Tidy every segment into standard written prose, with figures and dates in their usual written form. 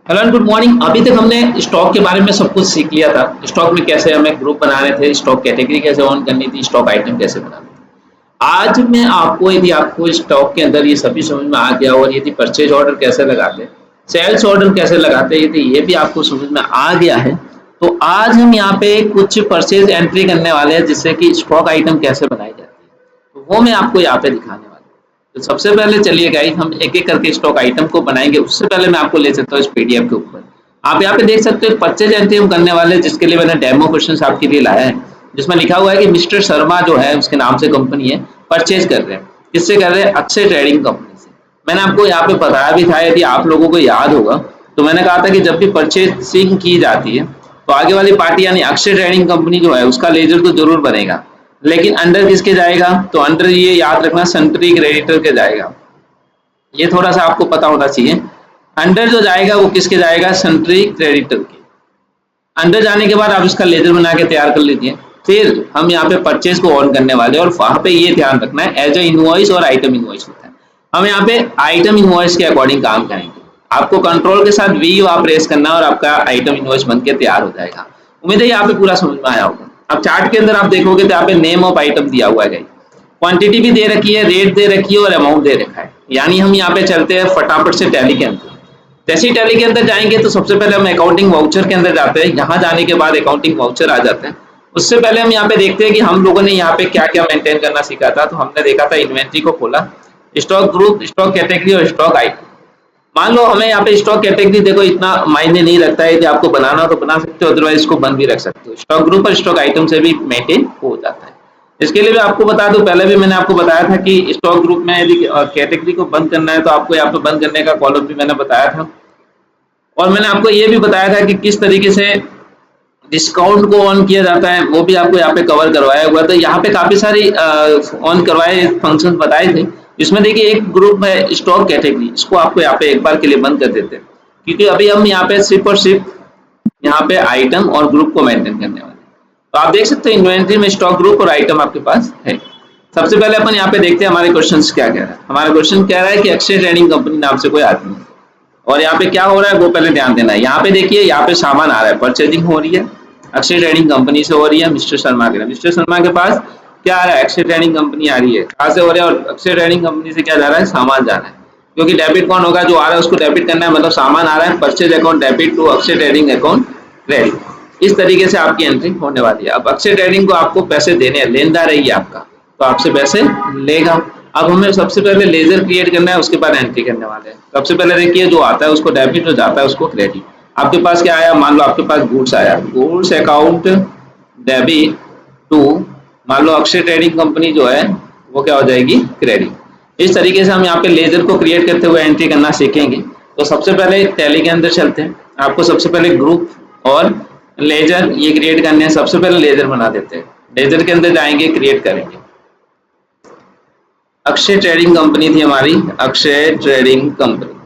Hello and good morning. अभी तक हमने स्टॉक के बारे में सब कुछ सीख लिया था। स्टॉक में कैसे हमें ग्रुप बनाने थे, स्टॉक कैटेगरी कैसे ऑन करनी थी, स्टॉक आइटम कैसे बनाना था। आज मैं आपको, यदि आपको स्टॉक के अंदर ये सभी समझ में आ गया और यदि परचेज ऑर्डर कैसे लगाते, सेल्स ऑर्डर कैसे लगाते, यदि ये भी आपको समझ में आ गया है, तो आज हम यहाँ पे कुछ परचेज एंट्री करने वाले हैं जिससे कि स्टॉक आइटम कैसे बनाई जाती है, तो वो मैं आपको यहाँ पे दिखाने वाला हूँ। तो सबसे पहले चलिए गाइस, हम एक एक करके स्टॉक आइटम को बनाएंगे। उससे पहले मैं आपको ले चलता हूँ इस पीडीएफ के ऊपर। आप यहाँ पे देख सकते हो परचेज एंट्री हम करने वाले हैं, जिसके लिए मैंने डेमो क्वेश्चंस आपके लिए लाया है, जिसमें लिखा हुआ है कि मिस्टर शर्मा जो है, उसके नाम से कंपनी है, परचेज कर रहे हैं। किससे कर रहे हैं? अक्षय ट्रेडिंग कंपनी से। मैंने आपको यहाँ पे बताया भी था, यदि आप लोगों को याद होगा, तो मैंने कहा था कि जब भी परचेसिंग की जाती है तो आगे वाली पार्टी यानी अक्षय ट्रेडिंग कंपनी जो है, उसका लेजर तो जरूर बनेगा, लेकिन अंडर किसके जाएगा? तो अंडर, ये याद रखना, सेंट्री क्रेडिटर के जाएगा। ये थोड़ा सा आपको पता होना चाहिए। अंडर जो जाएगा वो किसके जाएगा? सेंट्री क्रेडिटर के। अंडर जाने के बाद आप इसका लेजर बना के तैयार कर लीजिए। फिर हम यहाँ पे परचेज को ऑन करने वाले हैं, और वहां पे ये ध्यान रखना है, एज ए इनवॉइस और आइटम इनवॉइस होता है। हम यहाँ पे आइटम इनवॉइस के अकॉर्डिंग काम करेंगे। आपको कंट्रोल के साथ वी प्रेस करना है और आपका आइटम इनवॉइस बन के तैयार हो जाएगा। उम्मीद है यहाँ पे पूरा समझ में आया होगा। अब चार्ट के अंदर आप देखोगे तो यहाँ पे नेम ऑफ आइटम दिया हुआ है, क्वांटिटी भी दे रखी है, रेट दे रखी है और अमाउंट दे रखा है। यानी हम यहाँ पे चलते हैं फटाफट से टैली के अंदर। जैसे ही टैली के अंदर जाएंगे तो सबसे पहले हम अकाउंटिंग वाउचर के अंदर जाते हैं। यहाँ जाने के बाद अकाउंटिंग वाउचर आ जाते हैं। उससे पहले हम यहाँ पे देखते हैं कि हम लोगों ने यहाँ पे क्या क्या मेंटेन करना सीखा था। तो हमने देखा था, इन्वेंट्री को खोला, स्टॉक ग्रुप, स्टॉक कैटेगरी और स्टॉक आइटम। मान लो हमें यहाँ पे स्टॉक कैटेगरी, देखो इतना मायने नहीं रखता है, यदि आपको बनाना हो तो बना सकते हो, अदरवाइज इसको बंद भी रख सकते हो। स्टॉक ग्रुप और स्टॉक आइटम से भी मेंटेन हो जाता है। इसके लिए भी आपको बता दूं, पहले भी मैंने आपको बताया था कि स्टॉक ग्रुप में यदि कैटेगरी को बंद करना है तो आपको यहाँ पे बंद करने का कॉलम भी मैंने बताया था। और मैंने आपको ये भी बताया था कि किस तरीके से डिस्काउंट को ऑन किया जाता है, वो भी आपको यहाँ पे कवर करवाया हुआ। तो यहाँ पे काफी सारी ऑन करवाए फंक्शन बताए थे। इसमें देखिए एक ग्रुप है स्टॉक कैटेगरी, इसको आपको यहाँ पे एक बार के लिए बंद कर देते हैं, क्योंकि अभी हम यहाँ पे सिर्फ और सिर्फ यहाँ पे आइटम और ग्रुप को मेंटेन करने वाले हैं। तो आप देख सकते हैं इन्वेंट्री में स्टॉक ग्रुप और आइटम आपके पास है। सबसे पहले अपन यहाँ पे देखते हैं हमारे क्वेश्चन क्या कह रहा है। हमारा क्वेश्चन कह रहा है कि अक्षय ट्रेडिंग कंपनी नाम से कोई आदमी है, और यहाँ पे क्या हो रहा है वो पहले ध्यान देना है। यहाँ पे देखिए, यहाँ पे सामान आ रहा है, परचेजिंग हो रही है, अक्षय ट्रेडिंग कंपनी से हो रही है, मिस्टर शर्मा के। मिस्टर शर्मा के पास क्या आ रहा है? अक्षय ट्रेडिंग कंपनी आ रही है। कहाँ से हो रहा है? और अक्षय ट्रेडिंग कंपनी से क्या जा रहा है? सामान जा रहा है, क्योंकि डेबिट कौन होगा? जो आ रहा है उसको डेबिट करना है, मतलब सामान आ रहा है, purchase account debit to Akshay trading account credit. इस तरीके से आपकी एंट्री होने वाली है। अब अक्षय ट्रेडिंग को आपको पैसे देने हैं, लेनदार है ये आपका, तो आपसे पैसे लेगा। अब हमें सबसे पहले लेजर क्रिएट करना है, उसके बाद एंट्री करने वाले हैं। सबसे पहले देखिए, जो आता है उसको डेबिट, जो जाता है उसको क्रेडिट। आपके पास क्या आया? मान लो आपके पास गुड्स आया, गुड्स अकाउंट डेबिट टू, मान लो अक्षय ट्रेडिंग कंपनी जो है वो क्या हो जाएगी? क्रेडिट। इस तरीके से हम यहाँ पे लेजर को क्रिएट करते हुए एंट्री करना सीखेंगे। तो सबसे पहले टैली के अंदर चलते हैं। आपको सबसे पहले ग्रुप और लेजर ये क्रिएट करने हैं। सबसे पहले लेजर बना देते हैं। लेजर के अंदर जाएंगे, क्रिएट करेंगे। अक्षय ट्रेडिंग कंपनी थी हमारी, अक्षय ट्रेडिंग कंपनी,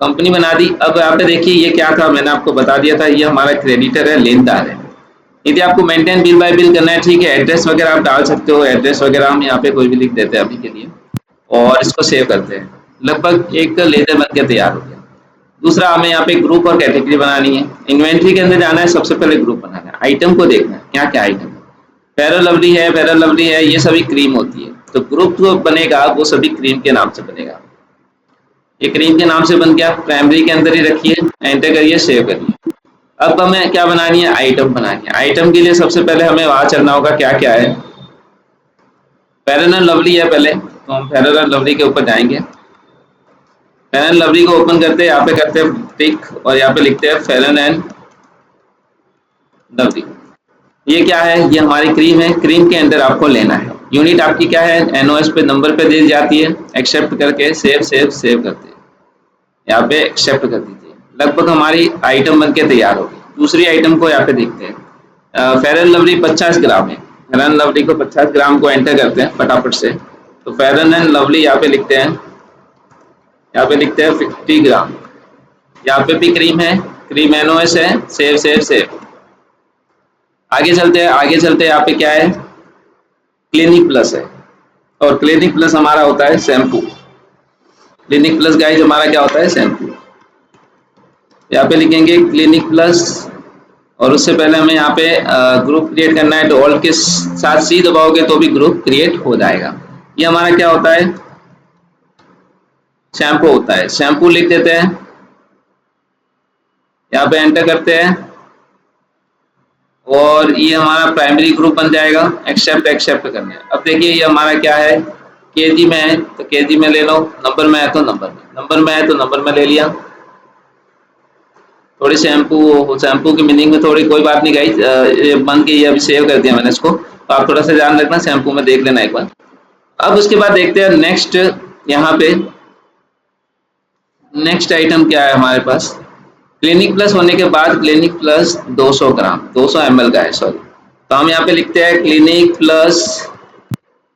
कंपनी बना दी। अब यहाँ पे देखिए ये क्या था, मैंने आपको बता दिया था, ये हमारा क्रेडिटर है, लेनदार है। यदि आपको मेंटेन बिल बाय बिल करना है, ठीक है, एड्रेस वगैरह आप डाल सकते हो। एड्रेस वगैरह हम यहाँ पे कोई भी लिख देते हैं अभी के लिए, और इसको सेव करते हैं। लगभग एक लेजर बन के तैयार हो गया। दूसरा, हमें यहाँ पे ग्रुप और कैटेगरी बनानी है। इन्वेंट्री के अंदर जाना है, सबसे पहले ग्रुप बनाना है। आइटम को देखना है क्या क्या आइटम है। फेयर लवली है, फेयर लवली है, ये सभी क्रीम होती है। तो ग्रुप जो बनेगा वो सभी क्रीम के नाम से बनेगा। ये क्रीम के नाम से बन गया। प्राइमरी के अंदर ही रखिए, एंटर करिए, सेव करिए। अब हमें क्या बनानी है? आइटम बनानी है। आइटम के लिए सबसे पहले हमें वहां चलना होगा, क्या क्या है। फेयर एंड लवली है पहले, तो हम फेयर एंड लवली के ऊपर जाएंगे। फेयर एंड लवली को ओपन करते हैं, यहाँ पे करते हैं टिक, और यहाँ पे लिखते हैं फेयर एंड लवली। ये क्या है? ये हमारी क्रीम है। क्रीम के अंदर आपको लेना है। यूनिट आपकी क्या है? एनओएस पे नंबर पे दी जाती है। एक्सेप्ट करके सेव सेव सेव करते हैं, यहाँ पे एक्सेप्ट कर दीजिए। लगभग हमारी आइटम बनके तैयार होगी। दूसरी आइटम को यहाँ पे देखते हैं। फेयर एंड लवली 50 ग्राम है। फेयर एंड लवली को 50 ग्राम को एंटर करते हैं फटाफट से। तो फेयर एंड लवली यहाँ पे लिखते हैं, यहाँ पे लिखते हैं 50 ग्राम। यहाँ पे भी क्रीम है, क्रीम एनओएस है, सेव सेव सेव। आगे चलते हैं, आगे चलते हैं। यहाँ पे क्या है? क्लिनिक प्लस है, और क्लिनिक प्लस हमारा होता है शैम्पू। क्लिनिक प्लस गाइज हमारा क्या होता है, शैम्पू। यहाँ पे लिखेंगे क्लिनिक प्लस और उससे पहले हमें यहाँ पे ग्रुप क्रिएट करना है, तो ऑल्ट के साथ सी दबाओगे तो भी ग्रुप क्रिएट हो जाएगा। ये हमारा क्या होता है, शैम्पू होता है। शैम्पू लिख देते हैं, यहाँ पे एंटर करते हैं और ये हमारा प्राइमरी ग्रुप बन जाएगा। एक्सेप्ट करना है। अब देखिए ये हमारा क्या है, केजी में है तो केजी में ले लो, नंबर में है तो नंबर में है तो नंबर में ले लिया। थोड़ी शैम्पू की मीनिंग में थोड़ी कोई बात नहीं गाइस, ये बन के ये अभी सेव कर दिया मैंने इसको, तो आप थोड़ा सा ध्यान रखना, शैम्पू में देख लेना एक बार। अब उसके बाद देखते हैं नेक्स्ट, यहाँ पे नेक्स्ट आइटम क्या है हमारे पास। क्लिनिक प्लस होने के बाद क्लिनिक प्लस 200 ग्राम 200 ml का है, सॉरी, तो हम यहाँ पे लिखते हैं क्लिनिक प्लस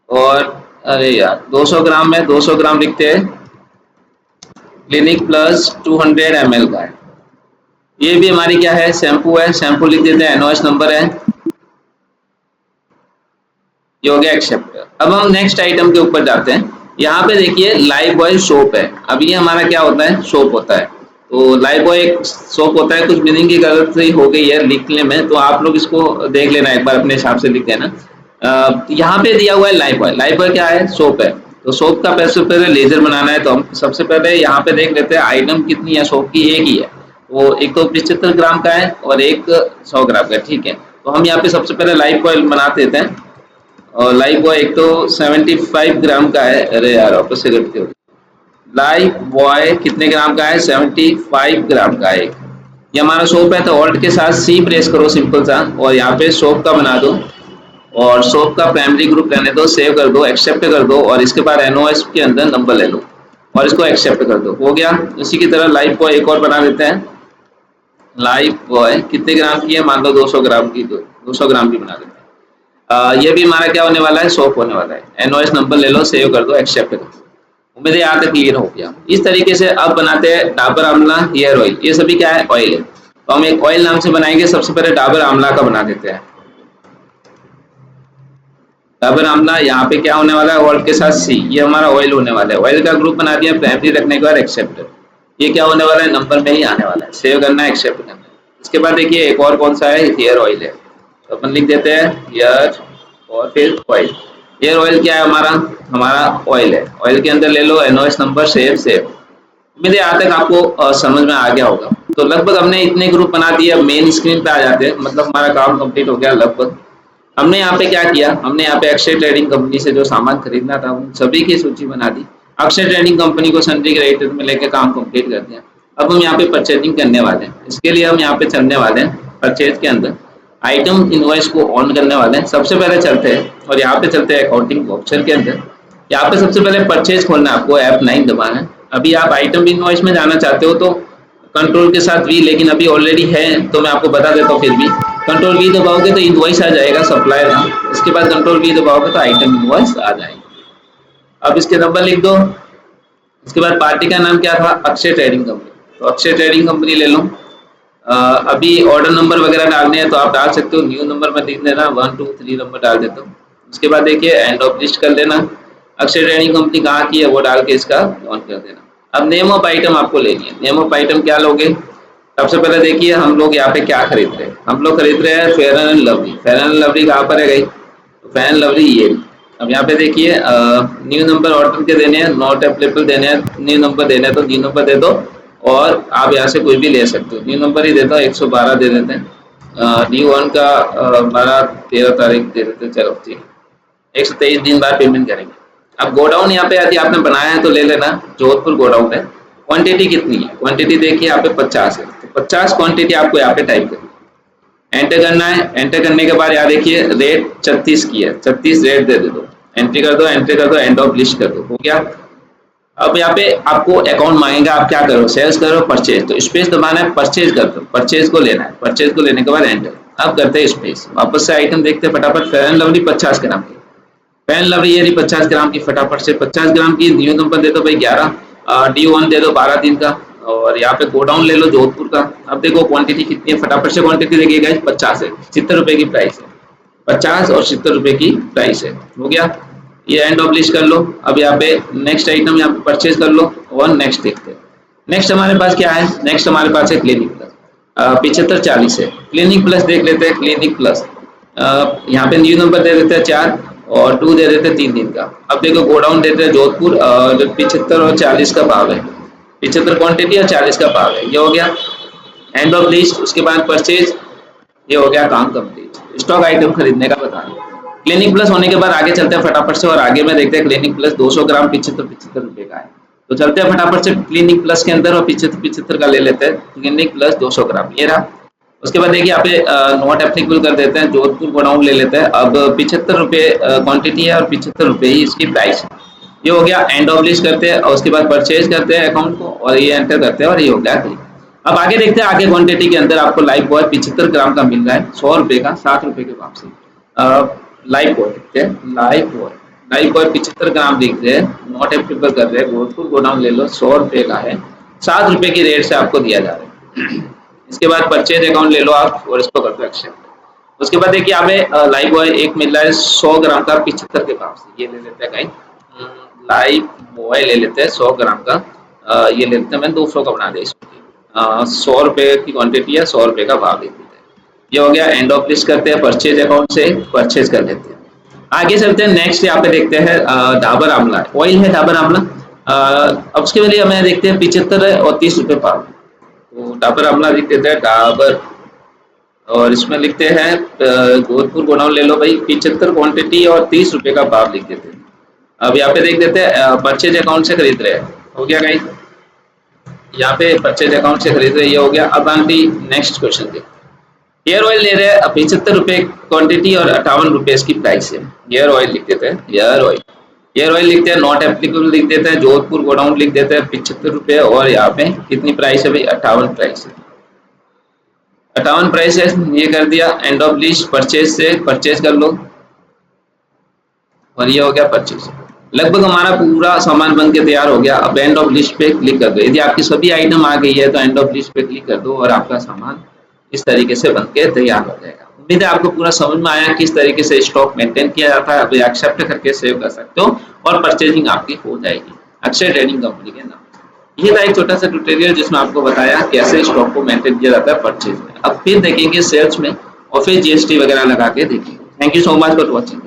और अरे यार 200 ग्राम में 200 ग्राम लिखते हैं, क्लिनिक प्लस 200 ml का है। ये भी हमारी क्या है, शैम्पू है, शैम्पू लिख देते हैं, एनओएस नंबर है, ये हो गया एक्सेप्ट। अब हम नेक्स्ट आइटम के ऊपर जाते हैं। यहाँ पे देखिए लाइफ बॉय सोप है। अब ये हमारा क्या होता है, सोप होता है। तो लाइफ बॉय एक सोप होता है, कुछ मीनिंग की गलती हो गई है लिखने में, तो आप लोग इसको देख लेना एक बार, अपने हिसाब से लिख देना। यहाँ पे दिया हुआ है लाइफ बॉय। लाइफ बॉय क्या है, सोप है। तो सोप का सबसे पहले लेजर बनाना है, तो हम सबसे पहले यहाँ पे देख लेते हैं आइटम कितनी है, सोप की एक ही है, वो एक तो 75 ग्राम का है और एक 100 ग्राम का, ठीक है। तो हम यहाँ पे सबसे पहले लाइफ बॉय बना देते हैं, और लाइफ बॉय एक तो 75 ग्राम का है, अरे यार वापस से गलती हो गई। लाइफ बॉय कितने ग्राम का है, 75 ग्राम का है। ये हमारा सोप है, तो ऑल्ट के साथ सी प्रेस करो सिंपल सा, और यहाँ पे सोप का बना दो और सोप का प्राइमरी ग्रुप रहने दो, सेव कर दो, एक्सेप्ट कर दो, और इसके बाद एनओएस के अंदर नंबर ले लो और इसको एक्सेप्ट कर दो, हो गया। इसी की तरह लाइफ बॉय एक और बना देते हैं। लाइफ बॉय कितने ग्राम की है, मान लो 200 ग्राम की, 200 ग्राम की बना देते हैं। ये भी हमारा क्या होने वाला है, सोप होने वाला है। एनओएस नंबर ले लो, सेव कर दो, एक्सेप्ट कर दो। उम्मीद है यहाँ तक क्लियर हो गया। इस तरीके से अब बनाते हैं डाबर आंवला हेयर ऑयल। ये सभी क्या है, ऑयल है। तो हम एक ऑयल नाम से बनाएंगे। सबसे पहले डाबर आंवला का बना देते हैं। डाबर आंवला यहाँ पे क्या होने वाला है, ऑल्ट के साथ सी, ये हमारा ऑयल होने वाला है। ऑयल का ग्रुप बना दिया, प्राइमरी रखने के बाद एक्सेप्ट। ये क्या होने वाला है, नंबर में ही आने वाला है, सेव करना है, एक्सेप्ट करना है। इसके बाद देखिए एक और कौन सा है, हेयर ऑयल है, तो अपन लिख देते हैं हेयर और फिर ऑयल। हेयर ऑयल क्या है, हमारा ऑयल है। ऑयल के अंदर ले लो, एनओएस नंबर, सेव। उम्मीद है यहाँ तक आपको समझ में आ गया होगा। तो लगभग हमने इतने ग्रुप बना दिए। अब मेन स्क्रीन पे आ जाते हैं, मतलब हमारा काम कंप्लीट हो गया लगभग। हमने यहाँ पे क्या किया, हमने यहाँ पे अक्षय ट्रेडिंग कंपनी से जो सामान खरीदना था उन सभी की सूची बना दी। अक्षय ट्रेडिंग कंपनी को सन्ड्री क्रेडिटर में लेकर काम कंप्लीट कर दिया। अब हम यहाँ पे परचेजिंग करने वाले हैं। इसके लिए हम यहाँ पे चलने वाले हैं परचेज के अंदर, आइटम इनवॉइस को ऑन करने वाले हैं। सबसे पहले चलते हैं और यहाँ पे चलते हैं अकाउंटिंग ऑप्शन के अंदर। यहाँ पे सबसे पहले परचेज खोलना है आपको, F9 दबाना है। अभी आप आइटम इनवॉइस में जाना चाहते हो तो कंट्रोल के साथ वी, लेकिन अभी ऑलरेडी है तो मैं आपको बता देता हूँ। फिर भी कंट्रोल वी दबाओगे तो इनवॉइस आ जाएगा, सप्लायर का। इसके बाद कंट्रोल वी दबाओगे तो आइटम इनवॉइस आ जाएगी। अब इसके नंबर लिख दो। इसके बाद पार्टी का नाम क्या था, अक्षय ट्रेडिंग कंपनी, तो अक्षय ट्रेडिंग कंपनी ले लो। अभी ऑर्डर नंबर वगैरह डालने हैं तो आप डाल सकते हो, न्यू नंबर में लिख देना, 1 2 3 नंबर डाल देता हूँ। उसके बाद देखिए एंड ऑफ लिस्ट कर देना, अक्षय ट्रेडिंग कंपनी कहाँ की है वो डाल के इसका ऑन कर देना। अब नेम ऑफ आइटम आपको लेनी है। नेम ऑफ आइटम क्या लोगे, सबसे पहले देखिए हम लोग यहाँ पे क्या खरीद रहे हैं। हम लोग खरीद रहे हैं fair and lovely. Fair and lovely कहाँ पर है गई, तो फेयर एंड लवली ये। अब यहाँ पे देखिए न्यू नंबर ऑर्डर के देने हैं, नॉट अवेलेबल देने हैं, न्यू नंबर देने हैं तो न्यू नंबर दे दो, और आप यहाँ से कोई भी ले सकते हो। न्यू नंबर ही देता हूँ, 112 दे देते हैं। ड्यू वन का 12-13 तारीख दे देते हैं, चलो ठीक है। 123 दिन बाद पेमेंट करेंगे। अब गोडाउन यहाँ पे यदि आपने बनाया है तो ले लेना, जोधपुर गोडाउन है। क्वांटिटी कितनी है, क्वांटिटी देखिए यहाँ पे 50 है, तो 50 क्वांटिटी आपको यहाँ पे टाइप करनी है, एंटर करना है। एंटर करने के बाद यहाँ देखिए रेट 36 की है, 36 रेट दे दो, एंट्री कर दो, एंट्री कर दो, एंड ऑफ लिस्ट कर दो, हो गया। अब यहाँ पे आपको अकाउंट मांगेगा, आप क्या करो, सेल्स करो, परचेज, तो स्पेस दबाना है, परचेज कर दो, परचेज को लेना है, परचेज को लेने के बाद एंटर। अब करते हैं स्पेस, वापस से आइटम देखते हैं फटाफट। फेयर एंड लवली 50 ग्राम की, फेयर एंड लवली ये 50 ग्राम की, फटाफट से 50 ग्राम की। न्यू नंबर दे दो भाई 11, डी वन दे दो 12 दिन का, और यहाँ पे गोडाउन ले लो जोधपुर का। अब देखो क्वांटिटी कितनी है, फटाफट से क्वांटिटी देखिएगा, 50 है, 70 रुपए की प्राइस है, 50 और 70 रुपए की प्राइस है, हो गया। ये एंड ऑफ लिस्ट कर लो। अब यहाँ पे नेक्स्ट आइटम यहाँ पे परचेज कर लो और नेक्स्ट देखते हैं। नेक्स्ट हमारे पास क्या है, नेक्स्ट हमारे पास है क्लिनिक प्लस। 7540 है। क्लिनिक प्लस देख लेते हैं। क्लिनिक प्लस यहाँ पे न्यू नंबर दे देते हैं 4 और 2 दे देते हैं 3 दिन का। अब देखो गोडाउन देते हैं जोधपुर, जो 75 और 40 का भाव है, 75 क्वांटिटी और 40 का भाव है। ये हो गया एंड ऑफ लिस्ट। उसके बाद परचेज, ये हो गया काम कंप्लीट। स्टॉक आइटम खरीदने का बताना। क्लिनिक प्लस होने के बाद आगे चलते हैं फटाफट से और आगे में देखते हैं क्लिनिक प्लस 200 ग्राम 75 रुपए का है। तो चलते हैं फटाफट से क्लिनिक प्लस के अंदर और 75 का ले लेते हैं। क्लिनिक प्लस 200 ग्राम ये रहा। उसके बाद देखिए यहाँ पे नॉट एप्लीकेबल कर देते हैं, जोधपुर गोडाउन ले लेते हैं। अब 75 रुपये क्वांटिटी है और 75 रुपये ही इसकी प्राइस है। ये हो गया एंड ऑफ लिस्ट करते हैं और उसके बाद परचेज करते हैं अकाउंट को और ये एंटर करते हैं और ये हो गया क्लिक। अब आगे देखते हैं आगे क्वांटिटी के अंदर आपको लाइफ बॉय 75 ग्राम का मिल रहा है 100 रुपए का, 7 रुपए के भाव से। लाइफ बॉय लिखते हैं, लाइफ बॉय 75 ग्राम लिखते हैं, नॉट एप्लीकेबल कर रहे हैं, जोधपुर गोडाउन ले लो 100 रुपए का है, 7 रुपए की रेट से आपको दिया जा रहा है। इसके बाद परचेज अकाउंट ले लो आप और इसको कर दो एक्सेप्ट। उसके बाद देखिए यहाँ पे लाइफ बॉय एक मिल रहा है 100 ग्राम का 75 के भाव से, ये ले लेते हैं कहीं। लाइफ बॉय ले लेते हैं 100 ग्राम का, ये ले लेते हैं, मैं 200 का बना दिया इसको। 100 रुपए की क्वांटिटी है, 100 रुपए का भाव लिख देते हैं। ये हो गया एंड ऑफ लिस्ट करते हैं, परचेज अकाउंट से परचेज कर लेते हैं। आगे चलते हैं नेक्स्ट यहाँ पे देखते हैं डाबर आंवला ऑयल है, डाबर आंवला। अब उसके लिए हमें देखते हैं 75 है और 30 रुपए भाव। तो डाबर आंवला लिख देते हैं डाबर और इसमें लिखते हैं जोधपुर गोडाउन ले लो भाई 75 क्वांटिटी और 30 रुपए का भाव लिख देते हैं। अब यहाँ पे देख देते हैं परचेज अकाउंट से खरीद रहे हैं, हो गया गाइस। यहाँ पे परचेज अकाउंट से खरीद रहे, ये हो गया। अब आंटी नेक्स्ट क्वेश्चन देखते हैं। हेयर ऑयल ले रहे हैं 75 रुपए क्वांटिटी और 58 रुपए इसकी प्राइस है। हेयर ऑयल लिख देते हैं, हेयर ऑयल लिखते हैं, नॉट एप्लीकेबल लिख देते हैं, जोधपुर गोडाउन लिख देते हैं 75 रुपए और यहाँ पे कितनी प्राइस है भाई 58 प्राइस है, 58 प्राइस है। ये कर दिया एंड ऑफ लिस्ट, परचेज से परचेज कर लो और ये हो गया परचेज। लगभग हमारा पूरा सामान बन के तैयार हो गया। अब एंड ऑफ लिस्ट पे क्लिक कर दो। यदि आपकी सभी आइटम आ गई है तो एंड ऑफ लिस्ट पे क्लिक कर दो और आपका सामान इस तरीके से बन के तैयार हो जाएगा। उम्मीद है आपको पूरा समझ में आया किस तरीके से स्टॉक मेंटेन किया जाता है। अभी एक्सेप्ट करके सेव कर सकते हो और परचेजिंग आपकी हो जाएगी अक्षय ट्रेडिंग कंपनी के नाम। ये था एक छोटा सा ट्यूटोरियल जिसमें आपको बताया कैसे स्टॉक को मेंटेन किया जाता है परचेज में। अब फिर देखेंगे सेल्स में और फिर जीएसटी वगैरह लगा के देखेंगे। Thank you so much for watching.